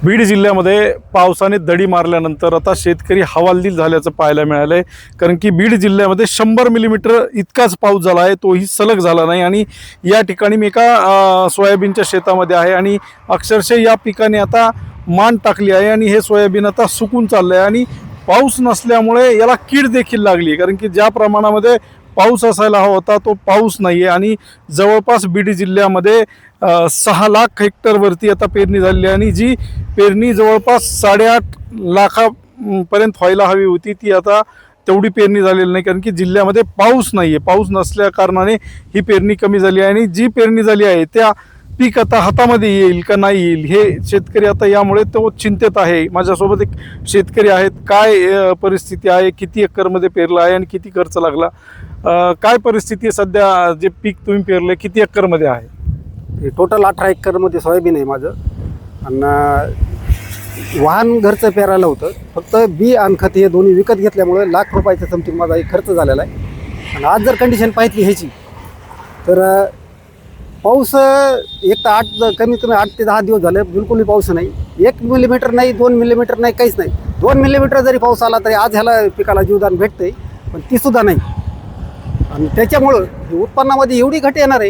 बीड जिल्ह्यामध्ये पावसाने दडी मारल्यानंतर आता शेतकरी हवालदिल झाल्याचं पाहायला मिळालंय। कारण की बीड जिल्ह्यामध्ये 100 मिलीमीटर इतकाच पाऊस झाला आहे, तोही सलग झाला नाही। आणि या ठिकाणी मी एका सोयाबीनच्या शेतामध्ये आहे आणि अक्षरशः या पिकाने आता मान टाकली आहे आणि हे सोयाबीन आता सुकून चाललंय आणि पाऊस नसल्यामुळे याला कीड देखील लागली। कारण की ज्या प्रमाणामध्ये पाऊस असायला हवा होता तो पाऊस नाही आहे आणि जवळपास बीड जिल्ह्यामध्ये 6 लाख हेक्टरवरती आता पेरणी झालेली आहे आणि जी पेरणी जवळपास 8.5 लाखापर्यंत व्हायला हवी होती ती आता तेवढी पेरणी झालेली नाही। कारण की जिल्ह्यामध्ये पाऊस नाही आहे, पाऊस नसल्या कारणाने ही पेरणी कमी झाली आहे आणि जी पेरणी झाली आहे त्या पीक आता हातामध्ये येईल का नाही येईल हे शेतकरी आता यामुळे तो चिंतेत आहे। माझ्यासोबत एक शेतकरी आहेत, काय परिस्थिती आहे, किती एकरमध्ये पेरलं आहे आणि किती खर्च लागला, काय परिस्थिती आहे सध्या, जे पीक तुम्ही पेरले किती एकरमध्ये आहे? टोटल 18 एकरमध्ये सोयाबीन आहे माझं आणि वाहन घरचं पेरायला होतं। फक्त बी आणि खत हे दोन्ही विकत घेतल्यामुळे ₹1,00,000 समथिंग माझा खर्च झालेला आहे। आणि आज जर कंडिशन पाहिली ह्याची तर पाऊस एक तर कमीत कमी 8 ते 10 दिवस झाले बिलकुलही पाऊस नाही। 1 मिलीमीटर नाही, 2 मिलीमीटर नाही, काहीच नाही। 2 मिलीमीटर जरी पाऊस आला तरी आज ह्याला पिकाला जीवदान भेटतंय, पण तीसुद्धा नाही। आणि त्याच्यामुळं उत्पन्नामध्ये एवढी घट येणार आहे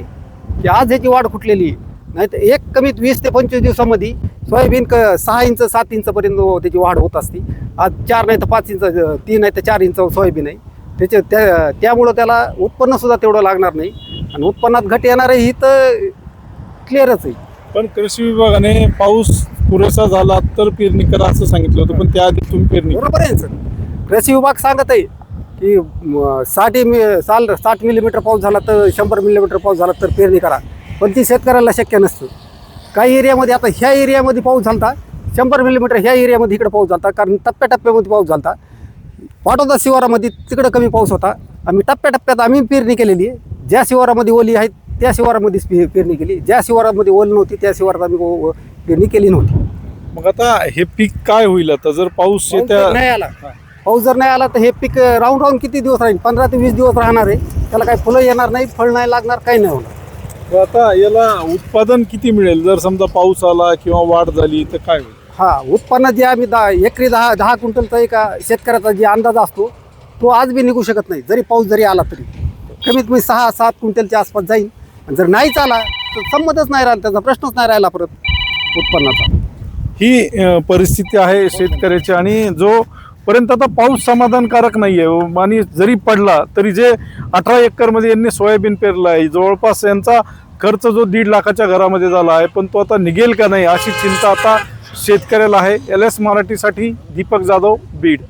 की आज ह्याची वाढ फुटलेली आहे। नाही तर एक कमीत 20 ते 25 दिवसामध्ये सोयाबीन 6 इंच 7 इंचपर्यंत त्याची वाढ होत असते। आज 4 नाही तर 5 इंच, 3 नाही तर 4 इंच सोयाबीन आहे। त्यामुळं त्याला उत्पन्नसुद्धा तेवढं लागणार नाही आणि उत्पन्नात घट येणार आहे ही तर क्लिअरच आहे। पण कृषी विभागाने पाऊस पुरेसा झाला तर पेरणी करा असं सांगितलं होतं, पण त्याआधी तुम्ही पेरणी बरोबर आहे सर। कृषी विभाग सांगत आहे की 60 मिलीमीटर पाऊस झाला तर 100 मिलीमीटर पाऊस झाला तर पेरणी करा, पण ती शेतकऱ्याला शक्य नसतं। काही एरियामध्ये आता ह्या एरियामध्ये पाऊस झाला 100 मिलीमीटर, ह्या एरियामध्ये इकडे पाऊस झाला कारण टप्प्याटप्प्यामध्ये पाऊस झाला। पाटोदा शिवारामध्ये तिकडे कमी पाऊस होता, आम्ही टप्प्याटप्प्यात आम्ही पेरणी केलेली आहे। ज्या शिवारामध्ये ओली आहेत त्या शिवारामध्येच पेरणी केली, ज्या शिवारामध्ये ओल नव्हती त्या शिवारात आम्ही पेरणी केली नव्हती। मग आता हे पीक काय होईल आता जर पाऊस नाही आला, पाऊस जर नाही आला तर हे पीक राहून किती दिवस राहील? 15 ते 20 दिवस राहणार आहे। त्याला काही फुलं येणार नाही, फळ नाही लागणार, काही नाही होणार। तर आता याला उत्पादन किती मिळेल जर समजा पाऊस आला किंवा वाढ झाली तर काय होईल? उत्पन्न जे आम्ही एकरी 10 क्विंटलचा एका शेतकऱ्याचा जे अंदाज असतो तो आज बी निघू शकत नाही। जरी पाऊस जरी आला तरी कमीत कमी 6-7 क्विंटलच्या आसपास जाईल। आणि जर नाहीच आला तर संमतच नाही राहिला, त्याचा प्रश्नच नाही राहिला परत उत्पन्नाचा। ही परिस्थिती आहे शेतकऱ्याची आणि जो पर्यंत आता पाऊस समाधानकारक नाही आहे आणि जरी पडला तरी जे 18 एकरमध्ये यांनी सोयाबीन पेरलं आहे जवळपास यांचा खर्च जो 1.5 लाखाच्या घरामध्ये झाला आहे, पण तो आता निघेल का नाही अशी चिंता आता शेतकऱ्याला आहे। LS मराठीसाठी दीपक जाधव, बीड।